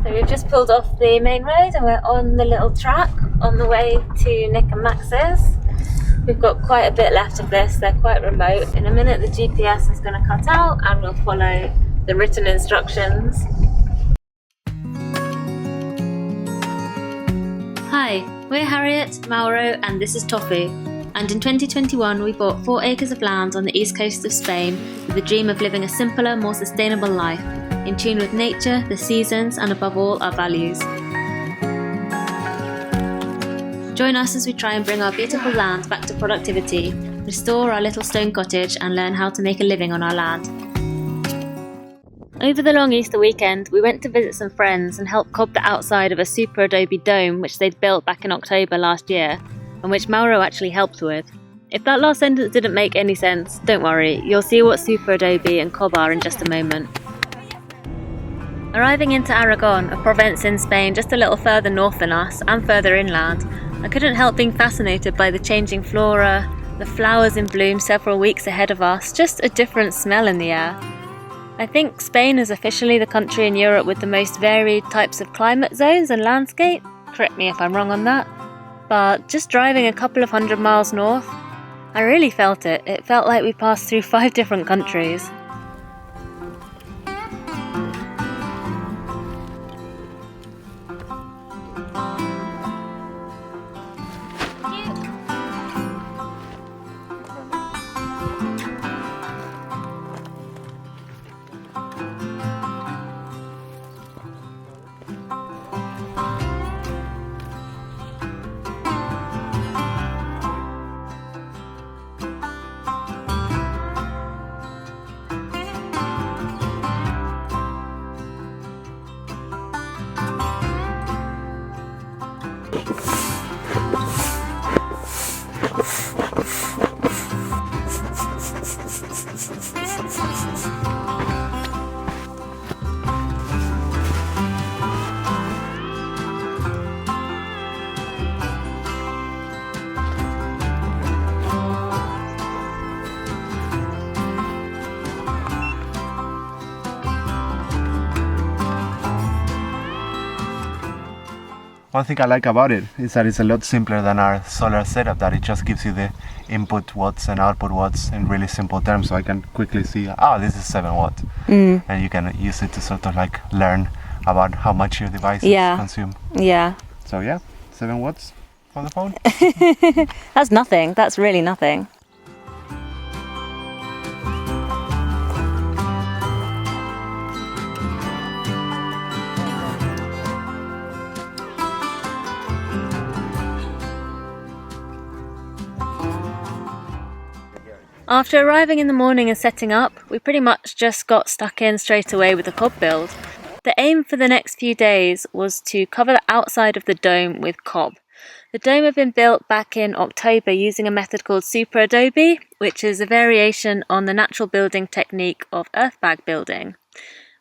So we've just pulled off the main road and we're on the little track on the way to Nick and Max's. We've got quite a bit left of this, they're quite remote. In a minute the GPS is going to cut out and we'll follow the written instructions. Hi, we're Harriet, Mauro and this is Tofu. And in 2021 we bought 4 acres of land on the east coast of Spain with the dream of living a simpler, more sustainable life, in tune with nature, the seasons and above all our values. Join us as we try and bring our beautiful land back to productivity, restore our little stone cottage and learn how to make a living on our land. Over the long Easter weekend, we went to visit some friends and helped cob the outside of a super adobe dome which they'd built back in October last year, and which Mauro actually helped with. If that last sentence didn't make any sense, don't worry, you'll see what super adobe and cob are in just a moment. Arriving into Aragon, a province in Spain just a little further north than us and further inland, I couldn't help being fascinated by the changing flora, the flowers in bloom several weeks ahead of us, just a different smell in the air. I think Spain is officially the country in Europe with the most varied types of climate zones and landscape. Correct me if I'm wrong on that. But just driving a couple of 100 miles north, I really felt it. It felt like we passed through 5 different countries. One thing I like about it is that it's a lot simpler than our solar setup, that it just gives you the input watts and output watts in really simple terms, so I can quickly see, this is 7 watts. And you can use it to sort of like learn about how much your devices consume. Yeah. So yeah, 7 watts on the phone. That's nothing, that's really nothing. After arriving in the morning and setting up, we pretty much just got stuck in straight away with the cob build. The aim for the next few days was to cover the outside of the dome with cob. The dome had been built back in October using a method called super adobe, which is a variation on the natural building technique of earthbag building.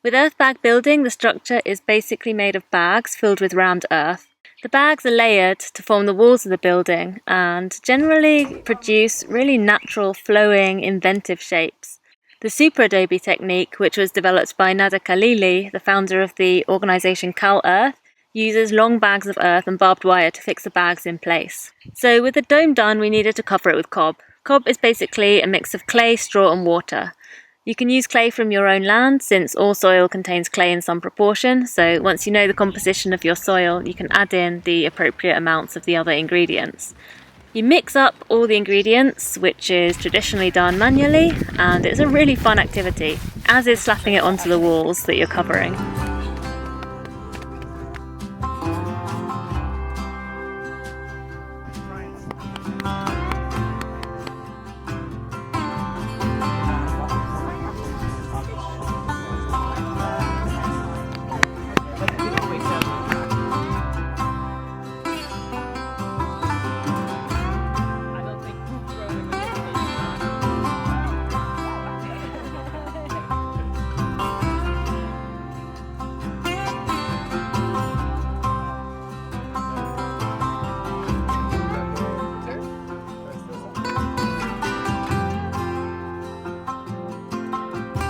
With earthbag building, the structure is basically made of bags filled with round earth. The bags are layered to form the walls of the building and generally produce really natural, flowing, inventive shapes. The super adobe technique, which was developed by Nader Khalili, the founder of the organisation Cal Earth, uses long bags of earth and barbed wire to fix the bags in place. So with the dome done, we needed to cover it with cob. Cob is basically a mix of clay, straw and water. You can use clay from your own land, since all soil contains clay in some proportion, so once you know the composition of your soil, you can add in the appropriate amounts of the other ingredients. You mix up all the ingredients, which is traditionally done manually, and it's a really fun activity, as is slapping it onto the walls that you're covering.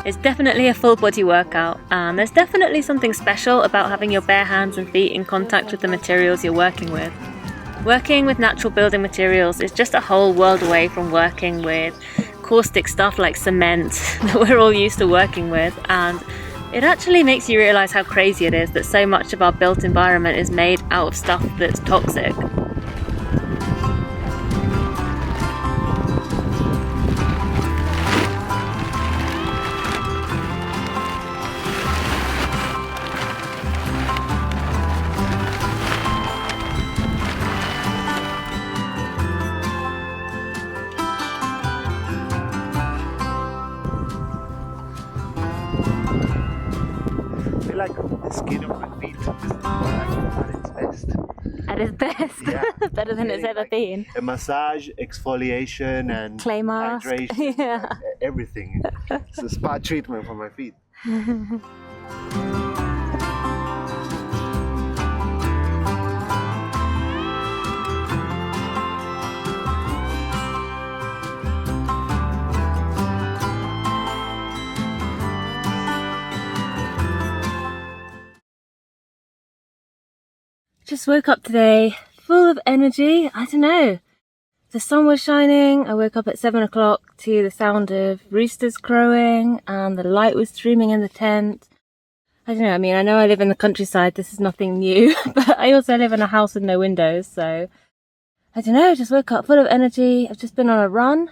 It's definitely a full body workout, and there's definitely something special about having your bare hands and feet in contact with the materials you're working with. Working with natural building materials is just a whole world away from working with caustic stuff like cement that we're all used to working with, and it actually makes you realise how crazy it is that so much of our built environment is made out of stuff that's toxic. Like the skin of my feet is at its best. At its best, Yeah. better than it's ever been. A massage, exfoliation, and Clay mask, hydration, yeah. Everything. It's a spa treatment for my feet. Just woke up today, full of energy. I don't know. The sun was shining. I woke up at 7 o'clock to the sound of roosters crowing, and the light was streaming in the tent. I don't know. I mean, I know I live in the countryside. This is nothing new, but I also live in a house with no windows. So I don't know. Just woke up full of energy. I've just been on a run,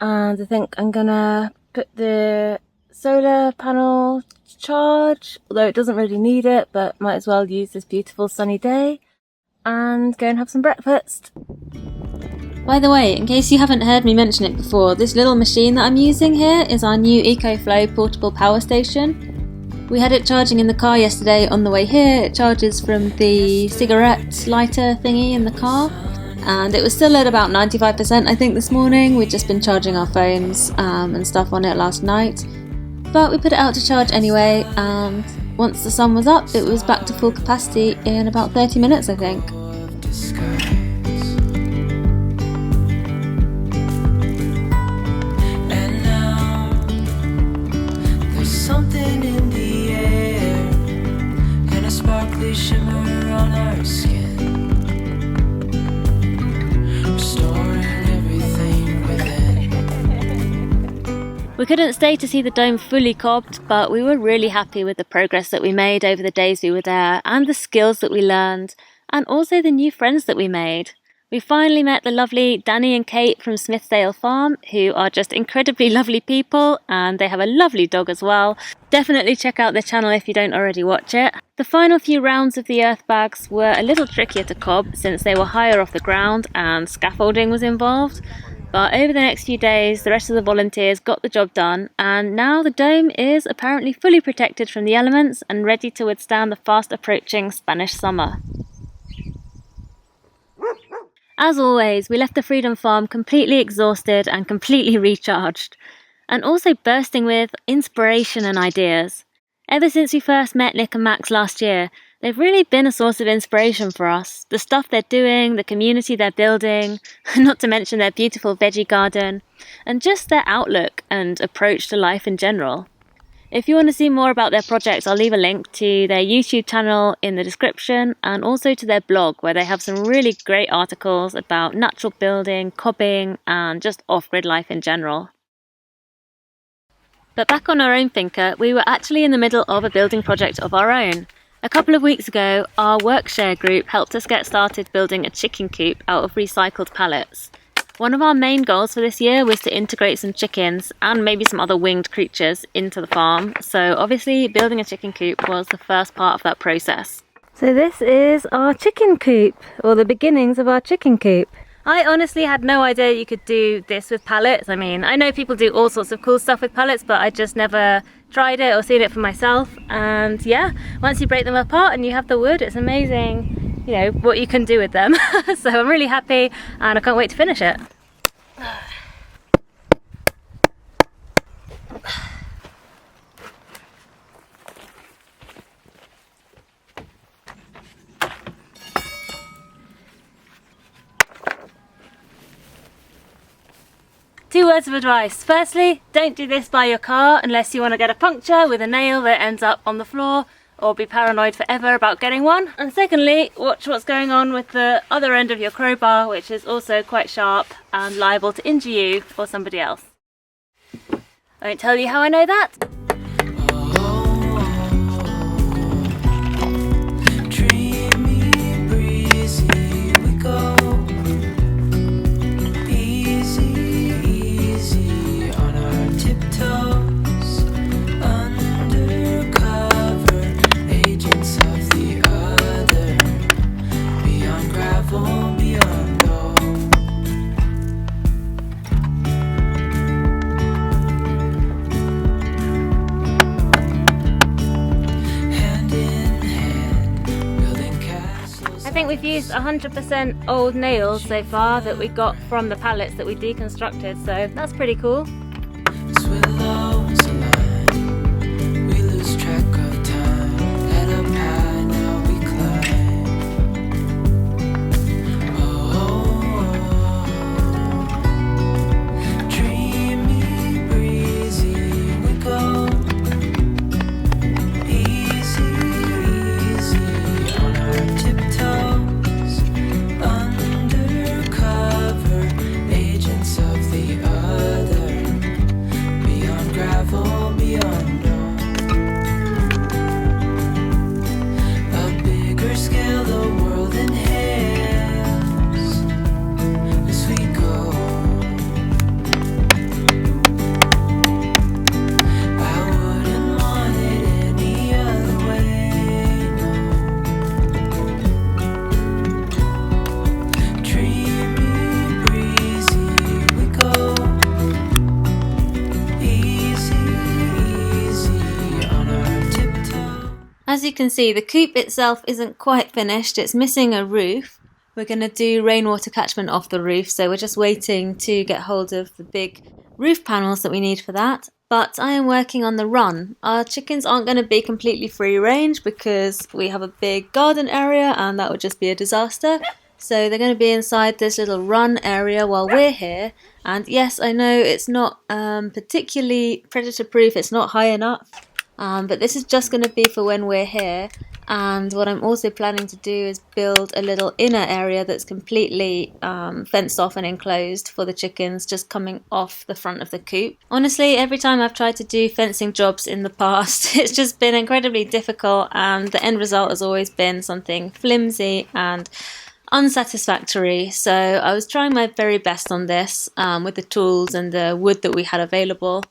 and I think I'm gonna put the solar panel to charge, although it doesn't really need it, but might as well use this beautiful sunny day and go and have some breakfast. By the way, in case you haven't heard me mention it before, this little machine that I'm using here is our new EcoFlow portable power station. We had it charging in the car yesterday on the way here. It charges from the cigarette lighter thingy in the car, and it was still at about 95% I think this morning. We'd just been charging our phones and stuff on it last night. But we put it out to charge anyway, and once the sun was up, it was back to full capacity in about 30 minutes, I think. And now there's something in the air, and a sparkly shimmer on our skin, restoring everything within. We couldn't stay to see the dome fully cobbed, but we were really happy with the progress that we made over the days we were there, and the skills that we learned, and also the new friends that we made. We finally met the lovely Danny and Kate from Smithsdale Farm, who are just incredibly lovely people, and they have a lovely dog as well. Definitely check out their channel if you don't already watch it. The final few rounds of the earth bags were a little trickier to cob since they were higher off the ground and scaffolding was involved. But over the next few days, the rest of the volunteers got the job done, and now the dome is apparently fully protected from the elements and ready to withstand the fast approaching Spanish summer. As always, we left the Freedom Farm completely exhausted and completely recharged, and also bursting with inspiration and ideas. Ever since we first met Nick and Max last year, they've really been a source of inspiration for us. The stuff they're doing, the community they're building, not to mention their beautiful veggie garden, and just their outlook and approach to life in general. If you want to see more about their projects, I'll leave a link to their YouTube channel in the description, and also to their blog, where they have some really great articles about natural building, cobbing, and just off-grid life in general. But back on our own finca, we were actually in the middle of a building project of our own. A couple of weeks ago, our Workshare group helped us get started building a chicken coop out of recycled pallets. One of our main goals for this year was to integrate some chickens and maybe some other winged creatures into the farm, so obviously building a chicken coop was the first part of that process. So this is our chicken coop, or the beginnings of our chicken coop. I honestly had no idea you could do this with pallets. I mean, I know people do all sorts of cool stuff with pallets, but I just never tried it or seen it for myself. And yeah, once you break them apart and you have the wood, it's amazing, you know, what you can do with them. So I'm really happy and I can't wait to finish it. 2 words of advice. Firstly, don't do this by your car unless you want to get a puncture with a nail that ends up on the floor or be paranoid forever about getting one. And secondly, watch what's going on with the other end of your crowbar, which is also quite sharp and liable to injure you or somebody else. I won't tell you how I know that. Dreamy, breezy, we go. Easy, easy on our tiptoes. Undercover, agents of the other. Beyond gravel, beyond gold. I think we've used 100% old nails so far that we got from the pallets that we deconstructed, so that's pretty cool. Willows align, we lose track of time. Head up high, now we climb. Dreamy, breezy, we go. Easy, easy on our tiptoes. Undercover, agents of the other. Beyond gravel, beyond dawn. A bigger scale, the world inhales as we go. I wouldn't want it any other way, no. Dreamy, breezy, we go. Easy, easy on our tiptoe. As you can see, the coop itself isn't quite finished, it's missing a roof. We're going to do rainwater catchment off the roof, so we're just waiting to get hold of the big roof panels that we need for that. But I am working on the run. Our chickens aren't going to be completely free range because we have a big garden area and that would just be a disaster. So they're going to be inside this little run area while we're here. And yes, I know it's not particularly predator proof, it's not high enough. But this is just going to be for when we're here. And what I'm also planning to do is build a little inner area that's completely fenced off and enclosed for the chickens, just coming off the front of the coop. Honestly, every time I've tried to do fencing jobs in the past, it's just been incredibly difficult, and the end result has always been something flimsy and unsatisfactory. So I was trying my very best on this with the tools and the wood that we had available.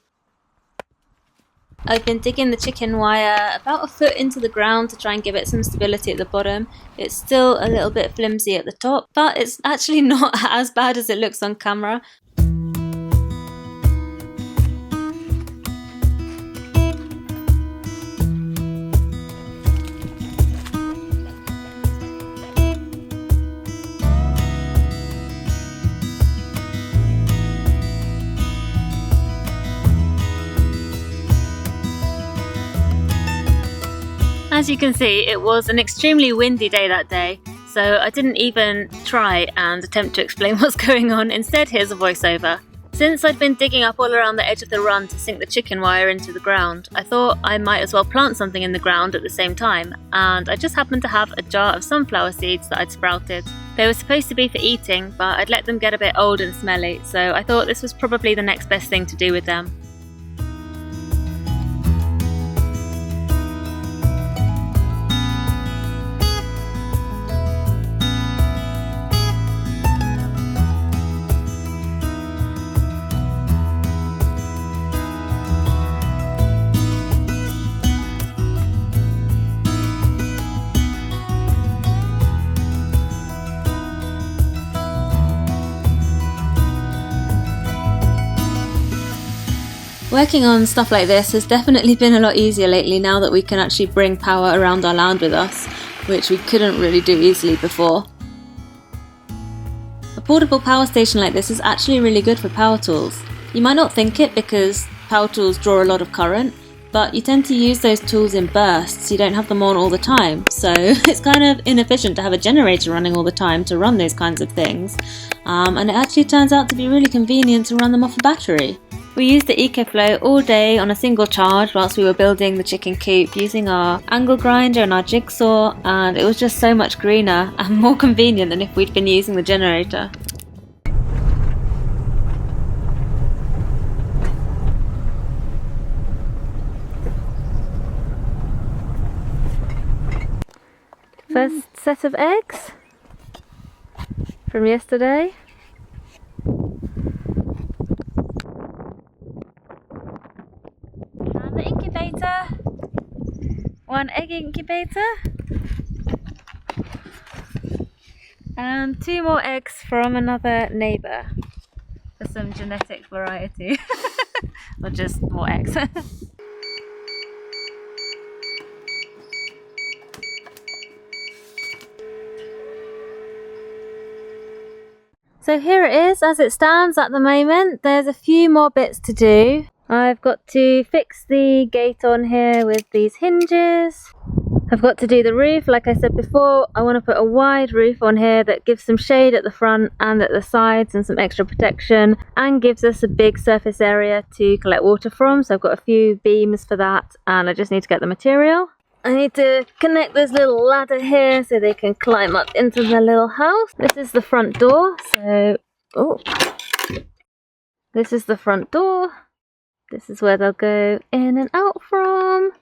I've been digging the chicken wire about a foot into the ground to try and give it some stability at the bottom. It's still a little bit flimsy at the top, but it's actually not as bad as it looks on camera. As you can see, it was an extremely windy day that day, so I didn't even try and attempt to explain what's going on. Instead, here's a voiceover. Since I'd been digging up all around the edge of the run to sink the chicken wire into the ground, I thought I might as well plant something in the ground at the same time, and I just happened to have a jar of sunflower seeds that I'd sprouted. They were supposed to be for eating, but I'd let them get a bit old and smelly, so I thought this was probably the next best thing to do with them. Working on stuff like this has definitely been a lot easier lately now that we can actually bring power around our land with us, which we couldn't really do easily before. A portable power station like this is actually really good for power tools. You might not think it because power tools draw a lot of current, but you tend to use those tools in bursts. You don't have them on all the time, so it's kind of inefficient to have a generator running all the time to run those kinds of things, and it actually turns out to be really convenient to run them off a battery. We used the EcoFlow all day on a single charge whilst we were building the chicken coop using our angle grinder and our jigsaw, and it was just so much greener and more convenient than if we'd been using the generator. First set of eggs from yesterday. And the incubator. One egg incubator. And 2 more eggs from another neighbour for some genetic variety. Or just more eggs. So here it is as it stands at the moment. There's a few more bits to do. I've got to fix the gate on here with these hinges. I've got to do the roof. Like I said before, I want to put a wide roof on here that gives some shade at the front and at the sides and some extra protection, and gives us a big surface area to collect water from. So I've got a few beams for that, and I just need to get the material. I need to connect this little ladder here so they can climb up into the little house. This is the front door, so... oh. This is the front door. This is where they'll go in and out from.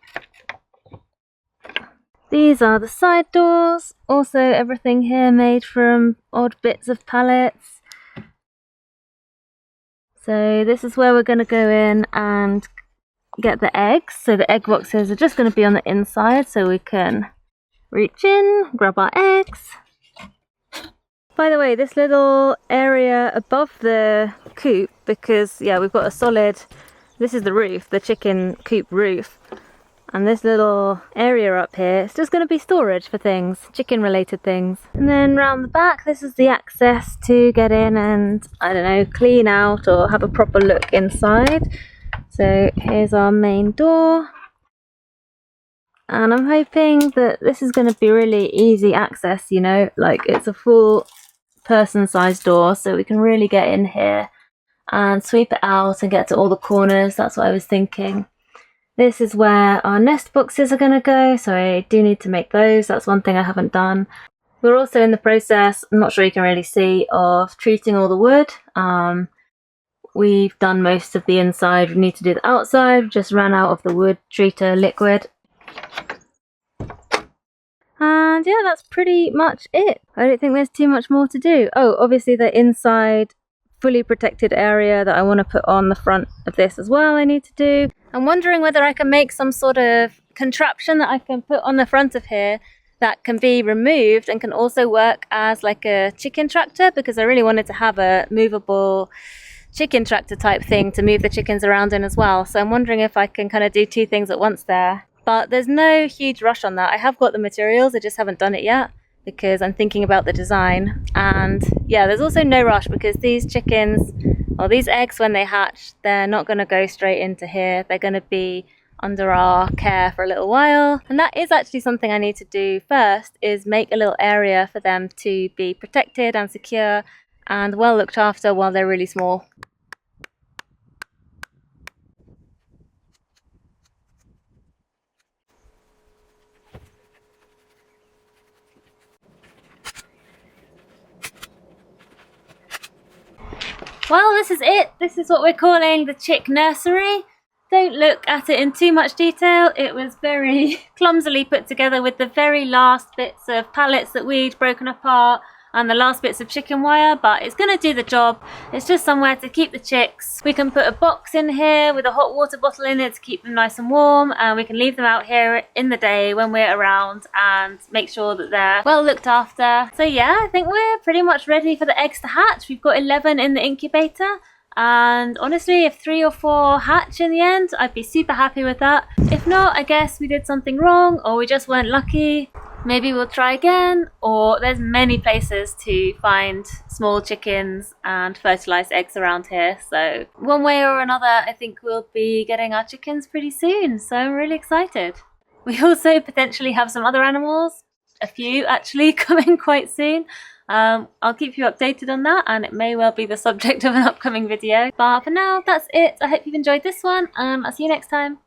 These are the side doors. Also everything here made from odd bits of pallets. So this is where we're going to go in and get the eggs. So the egg boxes are just going to be on the inside so we can reach in, grab our eggs. By the way, this little area above the coop, because yeah, we've got a solid, this is the roof, the chicken coop roof, and this little area up here, it's just going to be storage for things, chicken related things. And then round the back, this is the access to get in and, I don't know, clean out or have a proper look inside. So here's our main door, and I'm hoping that this is going to be really easy access, you know, like it's a full person-sized door, so we can really get in here and sweep it out and get to all the corners. That's what I was thinking. This is where our nest boxes are going to go, so I do need to make those. That's one thing I haven't done. We're also in the process, I'm not sure you can really see, of treating all the wood. We've done most of the inside, we need to do the outside. Just ran out of the wood treater liquid. And yeah, that's pretty much it. I don't think there's too much more to do. Oh, obviously the inside fully protected area that I want to put on the front of this as well I need to do. I'm wondering whether I can make some sort of contraption that I can put on the front of here that can be removed and can also work as like a chicken tractor, because I really wanted to have a movable chicken tractor type thing to move the chickens around in as well. So I'm wondering if I can kind of do 2 things at once there. But there's no huge rush on that. I have got the materials, I just haven't done it yet because I'm thinking about the design. And yeah, there's also no rush because these chickens, or these eggs when they hatch, they're not going to go straight into here. They're going to be under our care for a little while. And that is actually something I need to do first, is make a little area for them to be protected and secure and well looked after while they're really small. Well, this is it. This is what we're calling the chick nursery. Don't look at it in too much detail. It was very clumsily put together with the very last bits of pallets that we'd broken apart and the last bits of chicken wire, but it's going to do the job. It's just somewhere to keep the chicks. We can put a box in here with a hot water bottle in it to keep them nice and warm, and we can leave them out here in the day when we're around and make sure that they're well looked after. So yeah, I think we're pretty much ready for the eggs to hatch. We've got 11 in the incubator, and honestly, if 3 or 4 hatch in the end, I'd be super happy with that. If not, I guess we did something wrong or we just weren't lucky. maybe we'll try again, or there's many places to find small chickens and fertilized eggs around here. So one way or another, I think we'll be getting our chickens pretty soon. So I'm really excited. We also potentially have some other animals, a few actually, coming quite soon. I'll keep you updated on that, and it may well be the subject of an upcoming video. But for now, that's it. I hope you've enjoyed this one, and I'll see you next time.